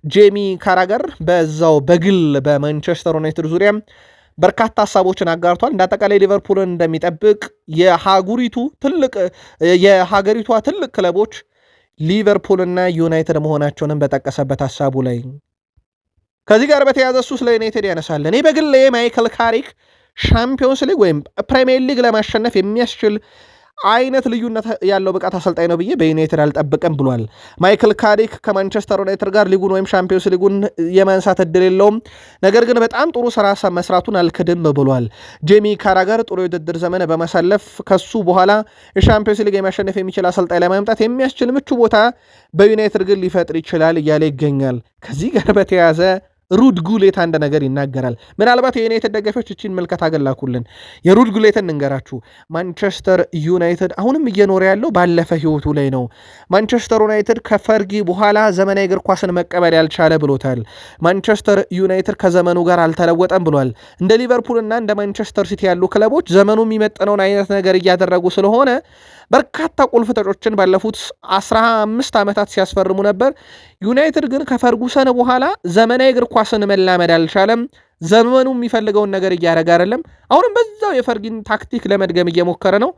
[SPEAKER 1] ጄሚ ካራገር በዛው በግል በማንቸስተር ዩናይትድ ዙሪያ በርካታ ሀሳቦችን አጋርቷል። እንደ አጠቃላይ ሊቨርፑልን እንደሚጠብቅ የሀገሪቷ ትልቅ ክለቦች ሊቨርፑልና ዩናይትድ መሆናቸውንም በጠቀሰበት ሀሳቡ ላይ ከዚህ ጋር በተያያዘ እሱ ስለ ዩናይትድ ያነሳል። እኔ በግል ማይክል ካሪክ ሻምፒዮንስ ሊግ ወይም ፕሪሚየር ሊግ ለማሸነፍ የሚያስችል አይነት ልዩነት ያለው ብቃት አሰልጣኝ ነው ብዬ በዩናይትድ አልጠብቅም ብሏል። ማይክል ካሪክ ከማንቸስተር ዩናይትድ ጋር ሊጉን ወይም ሻምፒዮንስ ሊጉን የማንሳት እድል የለውም፣ ነገር ግን በጣም ጥሩ ስራ መስራቱን አልክድም ብሏል። ጄሚ ካራገር ጥሩ የውድድር ዘመን በማሳለፍ ከሱ በኋላ የሻምፒዮንስ ሊግ የማሸነፍ የሚችል አሰልጣኝ ለማምጣት የሚያስችል ምቹ ቦታ በዩናይትድ ግን ሊፈጥር ይችላል እያለ ይገኛል። ከዚህ ጋር በተያያዘ ሩድ ጉሌት አንድ ነገር ይናገራል። ምናልባት የዩናይትድ ደጋፊዎች እቺን መልከት አገላኩልን። የሩድ ጉሌትን እንገራችሁ። ማንቸስተር ዩናይትድ አሁንም እየኖረ ያለው ባለፈ ህይወቱ ላይ ነው። ማንቸስተር ዩናይትድ ከፈርጊ በኋላ ዘመናዊ እግር ኳስን መቀበል ያልቻለ ብሎታል። ማንቸስተር ዩናይትድ ከዘመኑ ጋር አልተለወጠም ብሏል። እንደ ሊቨርፑልና እንደ ማንቸስተር ሲቲ ያሉ ክለቦች ዘመኑ የሚመጥነውን አይነት ነገር እያደረጉ ስለሆነ በርካታ ቁልፍ ተጫዋቾችን ባለፉት 15 ዓመታት ሲያስፈርሙ ነበር። ዩናይትድ ግን ከፈርጉሰን በኋላ ዘመናዊ እግር ኳስን መላመድ አልቻለም። ዘመኑ የሚፈልገውን ነገር እያደረገ አይደለም። አሁንም በዛው የፈርጊን ታክቲክ ለመድገም እየሞከረ ነው።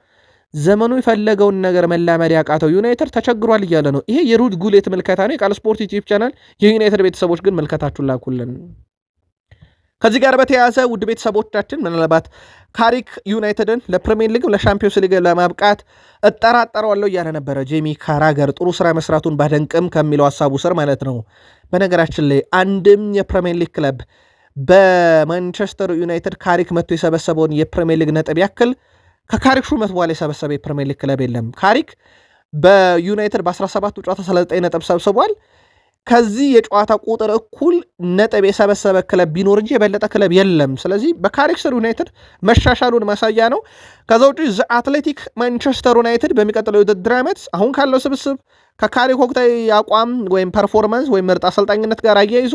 [SPEAKER 1] ዘመኑ የፈለገውን ነገር መላመድ ያቃተው ዩናይትድ ተቸግሯል እያለ ነው። ይሄ የሩድ ጉሌት ምልከታ ነው። የቃል ስፖርት ዩቲዩብ ቻናል የዩናይትድ ቤተሰቦች ግን ምልከታችሁን ላኩልን። ከዚህ ጋር በተያያዘ ውድ ቤተሰቦቻችን ምናልባት ካሪክ ዩናይትድን ለፕሪሚየር ሊግ ለሻምፒዮንስ ሊግ ለማብቃት እጠራጠረዋለሁ እያለ ነበረ። ጄሚ ካራገር ጥሩ ስራ መስራቱን ባደንቅም ከሚለው ሀሳቡ ስር ማለት ነው። በነገራችን ላይ አንድም የፕሪሚየር ሊግ ክለብ በማንቸስተር ዩናይትድ ካሪክ መጥቶ የሰበሰበውን የፕሪሚየር ሊግ ነጥብ ያክል ከካሪክ ሹመት በኋላ የሰበሰበ የፕሪሚየር ሊግ ክለብ የለም። ካሪክ በዩናይትድ በ17 ጨዋታ 39 ነጥብ ሰብስቧል። ከዚህ የጨዋታ ቁጥር እኩል ነጥብ የሰበሰበ ክለብ ቢኖር እንጂ የበለጠ ክለብ የለም። ስለዚህ በካሪክ ስር ዩናይትድ መሻሻሉን ማሳያ ነው። ከዛ ውጪ አትሌቲክ ማንቸስተር ዩናይትድ በሚቀጥለው የውድድር ዓመት አሁን ካለው ስብስብ ከካሪክ ወቅታዊ አቋም ወይም ፐርፎርማንስ ወይም ምርጥ አሰልጣኝነት ጋር አያይዞ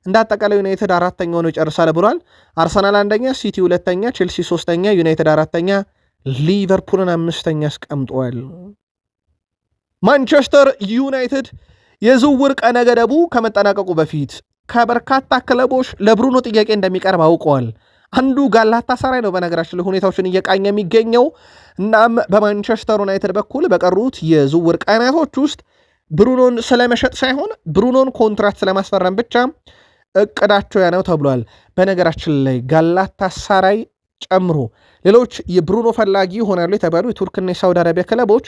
[SPEAKER 1] እንደ አጠቃላይ ዩናይትድ 4ኛ ሆኖ ይጨርሳል ብሏል። አርሰናል 1ኛ፣ ሲቲ 2ኛ፣ ቼልሲ 3ኛ፣ ዩናይትድ 4ኛ፣ ሊቨርፑልን 5ኛ አስቀምጧል። ማንቸስተር ዩናይትድ የዝውውር ቀነ ገደቡ ከመጠናቀቁ በፊት ከበርካታ ክለቦች ለብሩኖ ጥያቄ እንደሚቀርብ አውቀዋል። አንዱ ጋላታሳራይ ነው በነገራችን ላይ ሁኔታዎችን እየቃኘ የሚገኘው። እናም በማንቸስተር ዩናይትድ በኩል በቀሩት የዝውውር ቀናቶች ውስጥ ብሩኖን ስለመሸጥ ሳይሆን ብሩኖን ኮንትራት ስለማስፈረም ብቻ እቅዳቸው ያነው ተብሏል። በነገራችን ላይ ጋላታሳራይ ጨምሮ ሌሎች የብሩኖ ፈላጊ ይሆናሉ የተባሉ የቱርክና የሳውዲ አረቢያ ክለቦች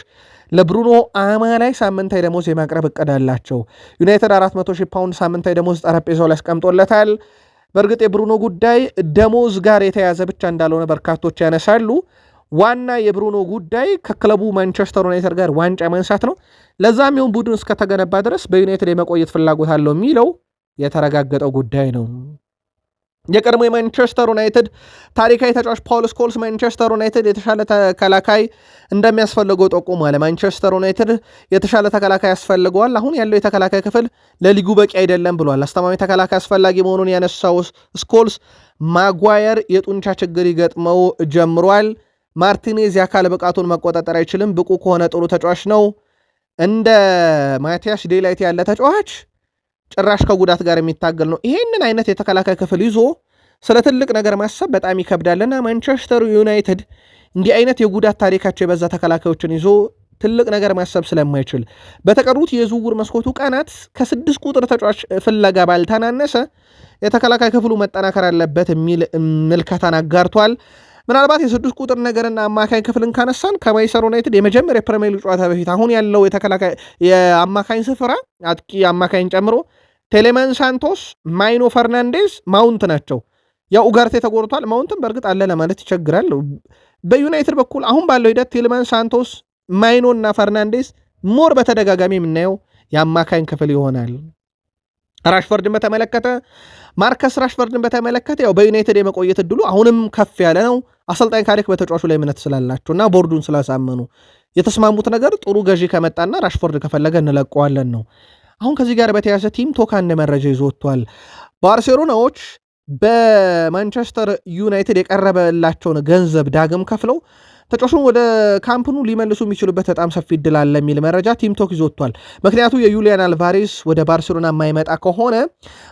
[SPEAKER 1] ለብሩኖ አማላይ ሳምንታዊ ደሞዝ የማቅረብ እቅድ አላቸው። ዩናይትድ 400,000 ፓውንድ ሳምንታዊ ደሞዝ ጠረጴዛው ላይ አስቀምጦለታል። በእርግጥ የብሩኖ ጉዳይ ደሞዝ ጋር የተያዘ ብቻ እንዳልሆነ በርካቶች ያነሳሉ። ዋና የብሩኖ ጉዳይ ከክለቡ ማንቸስተር ዩናይትድ ጋር ዋንጫ ማንሳት ነው። ለዛም ይሁን ቡድን እስከተገነባ ድረስ በዩናይትድ የመቆየት ፍላጎት አለው የሚለው የተረጋገጠው ጉዳይ ነው። የቀድሞ የማንቸስተር ዩናይትድ ታሪካዊ ተጫዋች ፓውል ስኮልስ ማንቸስተር ዩናይትድ የተሻለ ተከላካይ እንደሚያስፈልገው ጠቁሟል። ማንቸስተር ዩናይትድ የተሻለ ተከላካይ ያስፈልገዋል፣ አሁን ያለው የተከላካይ ክፍል ለሊጉ በቂ አይደለም ብሏል። አስተማማኝ ተከላካይ አስፈላጊ መሆኑን ያነሳው ስኮልስ ማጓየር የጡንቻ ችግር ይገጥመው ጀምሯል። ማርቲኔዝ የአካል ብቃቱን መቆጣጠር አይችልም፣ ብቁ ከሆነ ጥሩ ተጫዋች ነው። እንደ ማቲያስ ዴላይት ያለ ተጫዋች ጭራሽ ከጉዳት ጋር የሚታገል ነው። ይሄንን አይነት የተከላካይ ክፍል ይዞ ስለ ትልቅ ነገር ማሰብ በጣም ይከብዳልና ማንቸስተር ዩናይትድ እንዲህ አይነት የጉዳት ታሪካቸው የበዛ ተከላካዮችን ይዞ ትልቅ ነገር ማሰብ ስለማይችል በተቀሩት የዝውውር መስኮቱ ቀናት ከ6 ቁጥር ተጫዋች ፍለጋ ባልተናነሰ የተከላካይ ክፍሉ መጠናከር አለበት የሚል ምልከታን አጋርቷል። ምናልባት የ6 ቁጥር ነገርና አማካኝ ክፍልን ካነሳን ከማንቸስተር ዩናይትድ የመጀመሪያ የፕሪሚየር ሊግ ጨዋታ በፊት አሁን ያለው የአማካኝ ስፍራ አጥቂ አማካኝ ጨምሮ ቴሌማን ሳንቶስ፣ ማይኖ ፈርናንዴዝ፣ ማውንት ናቸው። ያው ኡጋርቴ ተጎድቷል። ማውንትን በእርግጥ አለ ለማለት ይቸግራል። በዩናይትድ በኩል አሁን ባለው ሂደት ቴሌማን ሳንቶስ፣ ማይኖ እና ፈርናንዴዝ ሞር በተደጋጋሚ የምናየው የአማካኝ ክፍል ይሆናል። ራሽፈርድን በተመለከተ ማርከስ ራሽፈርድን በተመለከተ ያው በዩናይትድ የመቆየት እድሉ አሁንም ከፍ ያለ ነው። አሰልጣኝ ካሪክ በተጫዋቹ ላይ እምነት ስላላቸውና ቦርዱን ስላሳመኑ የተስማሙት ነገር ጥሩ ገዢ ከመጣና ራሽፎርድ ከፈለገ እንለቀዋለን ነው። አሁን ከዚህ ጋር በተያያዘ ቲም ቶክ አንድ መረጃ ይዞ ወጥቷል። ባርሴሎናዎች በማንቸስተር ዩናይትድ የቀረበላቸውን ገንዘብ ዳግም ከፍለው ተጫዋቹን ወደ ካምፕኑ ሊመልሱ የሚችሉበት በጣም ሰፊ እድል አለ የሚል መረጃ ቲም ቶክ ይዞ ወጥቷል። ምክንያቱ የዩሊያን አልቫሬስ ወደ ባርሴሎና የማይመጣ ከሆነ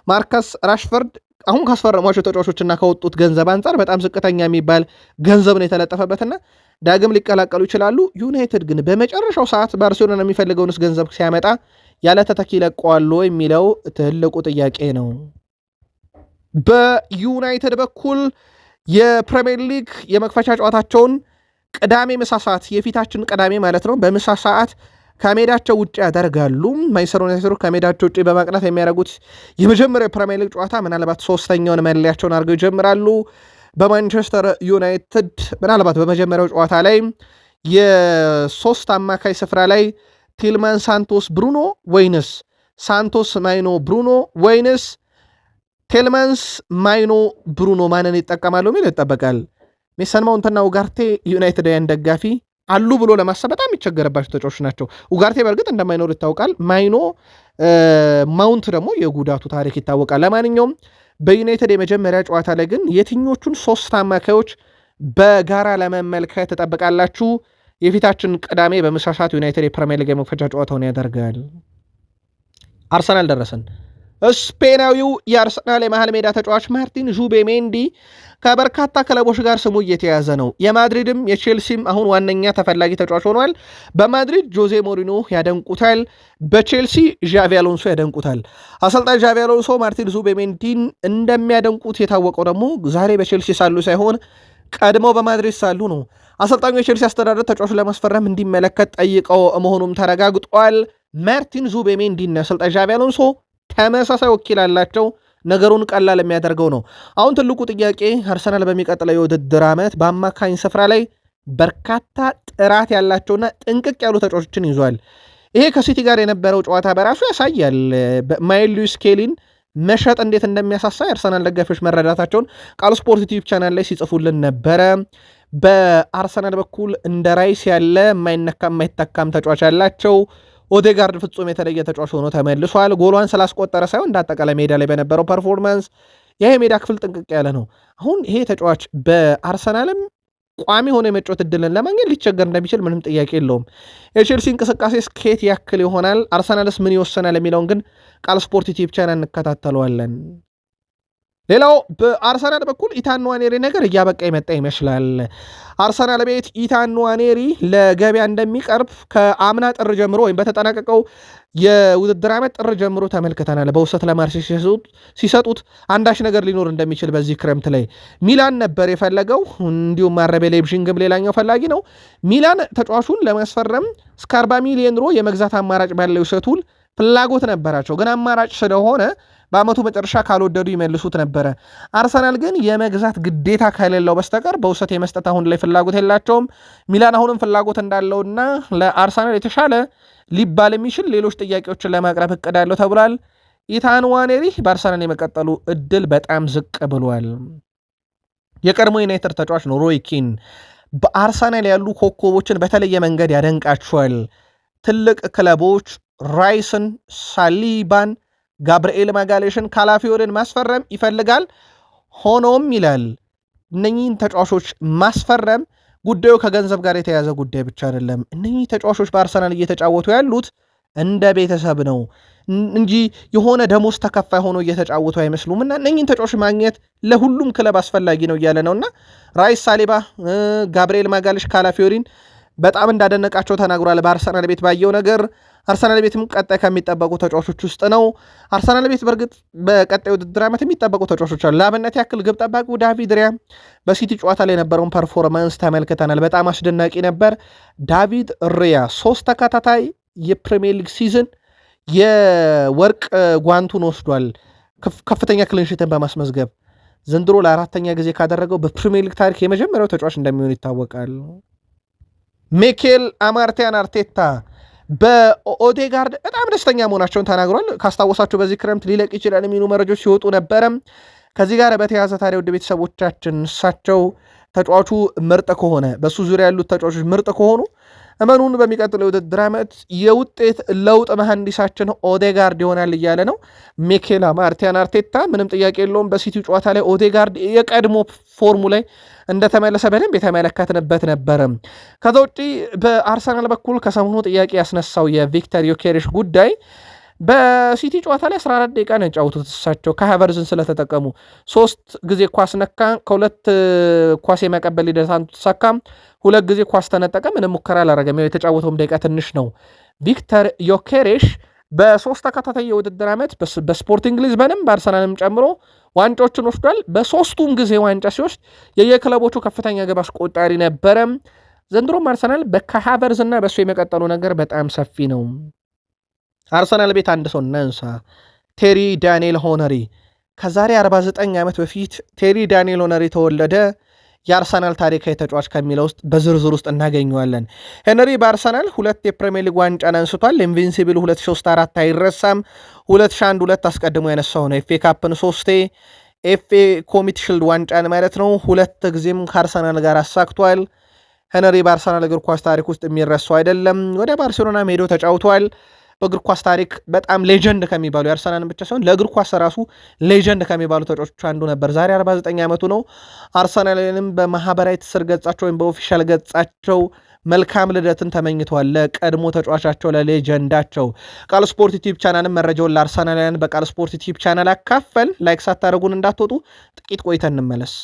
[SPEAKER 1] ማርከስ ራሽፈርድ አሁን ካስፈረሟቸው ተጫዋቾችና ከወጡት ገንዘብ አንጻር በጣም ዝቅተኛ የሚባል ገንዘብ ነው የተለጠፈበትና ዳግም ሊቀላቀሉ ይችላሉ። ዩናይትድ ግን በመጨረሻው ሰዓት ባርሴሎና የሚፈልገውንስ ገንዘብ ሲያመጣ ያለ ተተኪ ይለቀዋል የሚለው ትልቁ ጥያቄ ነው። በዩናይትድ በኩል የፕሪሚየር ሊግ የመክፈቻ ጨዋታቸውን ቅዳሜ ምሳ ሰዓት የፊታችን ቅዳሜ ማለት ነው በምሳ ሰዓት ከሜዳቸው ውጭ ያደርጋሉ። ማንቸስተር ዩናይትድ ከሜዳቸው ውጭ በማቅናት የሚያደርጉት የመጀመሪያው የፕሪሚየር ሊግ ጨዋታ ምናልባት 3ኛውን መለያቸውን አድርገው ይጀምራሉ። በማንቸስተር ዩናይትድ ምናልባት በመጀመሪያው ጨዋታ ላይ የሶስት አማካይ ስፍራ ላይ ቲልማን ሳንቶስ ብሩኖ ወይንስ ሳንቶስ ማይኖ ብሩኖ ወይንስ ቴልማንስ ማይኖ ብሩኖ ማንን ይጠቀማሉ የሚል ይጠበቃል። ሜሰን ማውንትና ኡጋርቴ ዩናይትዳውያን ደጋፊ አሉ ብሎ ለማሰብ በጣም የሚቸገረባቸው ተጫዋቾች ናቸው። ኡጋርቴ በእርግጥ እንደማይኖር ይታወቃል። ማይኖ ማውንት ደግሞ የጉዳቱ ታሪክ ይታወቃል። ለማንኛውም በዩናይትድ የመጀመሪያ ጨዋታ ላይ ግን የትኞቹን 3 አማካዮች በጋራ ለመመልከት ትጠብቃላችሁ? የፊታችን ቅዳሜ በምሳ ሰዓት ዩናይትድ የፕሪሚየር ሊግ የመክፈቻ ጨዋታውን ያደርጋል። አርሰናል ደረሰን። ስፔናዊው የአርሰናል የመሃል ሜዳ ተጫዋች ማርቲን ዙቤሜንዲ ከበርካታ ክለቦች ጋር ስሙ እየተያዘ ነው። የማድሪድም የቼልሲም አሁን ዋነኛ ተፈላጊ ተጫዋች ሆኗል። በማድሪድ ጆዜ ሞሪኖ ያደንቁታል፣ በቼልሲ ዣቪ አሎንሶ ያደንቁታል። አሰልጣኝ ዣቪ አሎንሶ ማርቲን ዙቤሜንዲን እንደሚያደንቁት የታወቀው ደግሞ ዛሬ በቼልሲ ሳሉ ሳይሆን ቀድመው በማድሪድ ሳሉ ነው። አሰልጣኙ የቼልሲ አስተዳደር ተጫዋቹን ለማስፈረም እንዲመለከት ጠይቀው መሆኑም ተረጋግጧል። ማርቲን ዙቤሜንዲና አሰልጣኝ ዣቪ አሎንሶ ተመሳሳይ ወኪል አላቸው። ነገሩን ቀላል የሚያደርገው ነው። አሁን ትልቁ ጥያቄ አርሰናል በሚቀጥለው የውድድር ዓመት በአማካኝ ስፍራ ላይ በርካታ ጥራት ያላቸውና ጥንቅቅ ያሉ ተጫዋቾችን ይዟል። ይሄ ከሲቲ ጋር የነበረው ጨዋታ በራሱ ያሳያል። ማይል ሉዊስ ስኬሊን መሸጥ እንዴት እንደሚያሳሳ የአርሰናል ደጋፊዎች መረዳታቸውን ቃል ስፖርት ዩቲዩብ ቻናል ላይ ሲጽፉልን ነበረ። በአርሰናል በኩል እንደ ራይስ ያለ የማይነካ የማይተካም ተጫዋች ያላቸው ኦዴጋርድ ፍጹም የተለየ ተጫዋች ሆኖ ተመልሷል። ጎሏን ስላስቆጠረ ሳይሆን እንዳጠቃላይ ሜዳ ላይ በነበረው ፐርፎርማንስ ይሄ ሜዳ ክፍል ጥንቅቅ ያለ ነው። አሁን ይሄ ተጫዋች በአርሰናልም ቋሚ ሆኖ የመጫወት እድልን ለማግኘት ሊቸገር እንደሚችል ምንም ጥያቄ የለውም። የቼልሲ እንቅስቃሴ ስኬት ያክል ይሆናል፣ አርሰናልስ ምን ይወሰናል የሚለውን ግን ቃል ስፖርት ዩቲዩብ ቻናል እንከታተለዋለን። ሌላው በአርሰናል በኩል ኢታን ንዋኔሪ ነገር እያበቃ የመጣ ይመስላል። አርሰናል ቤት ኢታን ንዋኔሪ ለገበያ እንደሚቀርብ ከአምና ጥር ጀምሮ ወይም በተጠናቀቀው የውድድር ዓመት ጥር ጀምሮ ተመልክተናል። በውሰት ለማርሴይ ሲሰጡት አንዳች ነገር ሊኖር እንደሚችል በዚህ ክረምት ላይ ሚላን ነበር የፈለገው። እንዲሁም አረቤ ሌይፕዚግም ሌላኛው ፈላጊ ነው። ሚላን ተጫዋቹን ለማስፈረም እስከ 40 ሚሊዮን ዩሮ የመግዛት አማራጭ ባለው ውሰቱል ፍላጎት ነበራቸው። ግን አማራጭ ስለሆነ በአመቱ መጨረሻ ካልወደዱ ይመልሱት ነበረ። አርሰናል ግን የመግዛት ግዴታ ከሌለው በስተቀር በውሰት የመስጠት አሁን ላይ ፍላጎት የላቸውም። ሚላን አሁንም ፍላጎት እንዳለውና ለአርሰናል የተሻለ ሊባል የሚችል ሌሎች ጥያቄዎችን ለማቅረብ እቅድ አለው ተብሏል። ኢታን ንዋኔሪ በአርሰናል የመቀጠሉ እድል በጣም ዝቅ ብሏል። የቀድሞ ዩናይትድ ተጫዋች ነው ሮይ ኪን። በአርሰናል ያሉ ኮከቦችን በተለየ መንገድ ያደንቃቸዋል። ትልቅ ክለቦች ራይስን፣ ሳሊባን፣ ጋብርኤል ማጋሌሽን፣ ካላፊዮርን ማስፈረም ይፈልጋል። ሆኖም ይላል እነኚህን ተጫዋቾች ማስፈረም ጉዳዩ ከገንዘብ ጋር የተያዘ ጉዳይ ብቻ አይደለም። እነኚህ ተጫዋቾች በአርሰናል እየተጫወቱ ያሉት እንደ ቤተሰብ ነው እንጂ የሆነ ደሞዝ ተከፋይ ሆኖ እየተጫወቱ አይመስሉም እና እነኚህን ተጫዋቾች ማግኘት ለሁሉም ክለብ አስፈላጊ ነው እያለ ነውና ራይስ፣ ሳሊባ፣ ጋብርኤል ማጋሌሽ፣ ካላፊዮሪን በጣም እንዳደነቃቸው ተናግሯል። በአርሰናል ቤት ባየው ነገር አርሰናል ቤትም ቀጣይ ከሚጠበቁ ተጫዋቾች ውስጥ ነው። አርሰናል ቤት በእርግጥ በቀጣይ ውድድር ዓመት የሚጠበቁ ተጫዋቾች አሉ። ለአብነት ያክል ግብ ጠባቂው ዳቪድ ሪያ በሲቲ ጨዋታ ላይ የነበረውን ፐርፎርማንስ ተመልክተናል። በጣም አስደናቂ ነበር። ዳቪድ ሪያ 3 ተከታታይ የፕሪሚየር ሊግ ሲዝን የወርቅ ጓንቱን ወስዷል። ከፍተኛ ክሊንሺትን በማስመዝገብ ዘንድሮ ለ4ኛ ጊዜ ካደረገው በፕሪሚየር ሊግ ታሪክ የመጀመሪያው ተጫዋች እንደሚሆን ይታወቃል። ሚኬል አርቴታ በኦዴጋርድ በጣም ደስተኛ መሆናቸውን ተናግሯል። ካስታወሳቸው በዚህ ክረምት ሊለቅ ይችላል የሚሉ መረጃዎች ሲወጡ ነበረ። ከዚህ ጋር በተያያዘ ታዲያ ውድ ቤተሰቦቻችን እሳቸው ተጫዋቹ ምርጥ ከሆነ በሱ ዙሪያ ያሉት ተጫዋቾች ምርጥ ከሆኑ እመኑን በሚቀጥለው የውድድር ዓመት የውጤት ለውጥ መሐንዲሳችን ኦዴጋርድ ይሆናል እያለ ነው ሚኬል አርቴታ። ምንም ጥያቄ የለውም። በሲቲው ጨዋታ ላይ ኦዴጋርድ የቀድሞ ፎርሙ ላይ እንደተመለሰ በደንብ የተመለከትንበት ነበረ። ከዛ ውጪ በአርሰናል በኩል ከሰሞኑ ጥያቄ ያስነሳው የቪክተር ዮኬሬሽ ጉዳይ በሲቲ ጨዋታ ላይ 14 ደቂቃ ነው የጫወቱት። እሳቸው ከሃቨርዝን ስለተጠቀሙ 3 ጊዜ ኳስ ነካ፣ ከ2 ኳስ የመቀበል ሂደት አንዱ ተሳካ፣ 2 ጊዜ ኳስ ተነጠቀ። ምንም ሙከራ አላረገም። የተጫወተውም ደቂቃ ትንሽ ነው። ቪክተር ዮኬሬሽ በ3 ተከታታይ የውድድር ዓመት በስፖርቲንግ ሊዝበንም በአርሰናልም ጨምሮ ዋንጫዎችን ወስዷል። በ3ቱም ጊዜ ዋንጫ ሲወስድ የየክለቦቹ ከፍተኛ ግብ አስቆጣሪ ነበረ። ዘንድሮም አርሰናል በሃቨርዝ እና በእሱ የመቀጠሉ ነገር በጣም ሰፊ ነው። አርሰናል ቤት አንድ ሰው እናንሳ። ቴሪ ዳንኤል ሆነሪ ከዛሬ 49 ዓመት በፊት ቴሪ ዳንኤል ሆነሪ ተወለደ። የአርሰናል ታሪካዊ ተጫዋች ከሚለው ውስጥ በዝርዝር ውስጥ እናገኘዋለን። ሄነሪ በአርሰናል 2 የፕሪሚየር ሊግ ዋንጫን አንስቷል። ኢንቪንሲብል 2003-4 አይረሳም። 2001-2 አስቀድሞ ያነሳው ነው። ኤፍኤ ካፕን 3 ኤፍኤ ኮሚቲ ሽልድ ዋንጫን ማለት ነው 2 ጊዜም ከአርሰናል ጋር አሳክቷል። ሄነሪ በአርሰናል እግር ኳስ ታሪክ ውስጥ የሚረሳው አይደለም። ወደ ባርሴሎና ሄዶ ተጫውቷል። በእግር ኳስ ታሪክ በጣም ሌጀንድ ከሚባሉ የአርሰናልን ብቻ ሳይሆን ለእግር ኳስ ራሱ ሌጀንድ ከሚባሉ ተጫዋቾች አንዱ ነበር። ዛሬ 49 ዓመቱ ነው። አርሰናልንም በማህበራዊ ትስስር ገጻቸው ወይም በኦፊሻል ገጻቸው መልካም ልደትን ተመኝተዋል ለቀድሞ ተጫዋቻቸው ለሌጀንዳቸው። ቃል ስፖርት ዩቲዩብ ቻናልን መረጃውን ለአርሰናላውያን በቃል ስፖርት ዩቲዩብ ቻናል አካፈል። ላይክ ሳታደርጉን እንዳትወጡ። ጥቂት ቆይተን እንመለስ።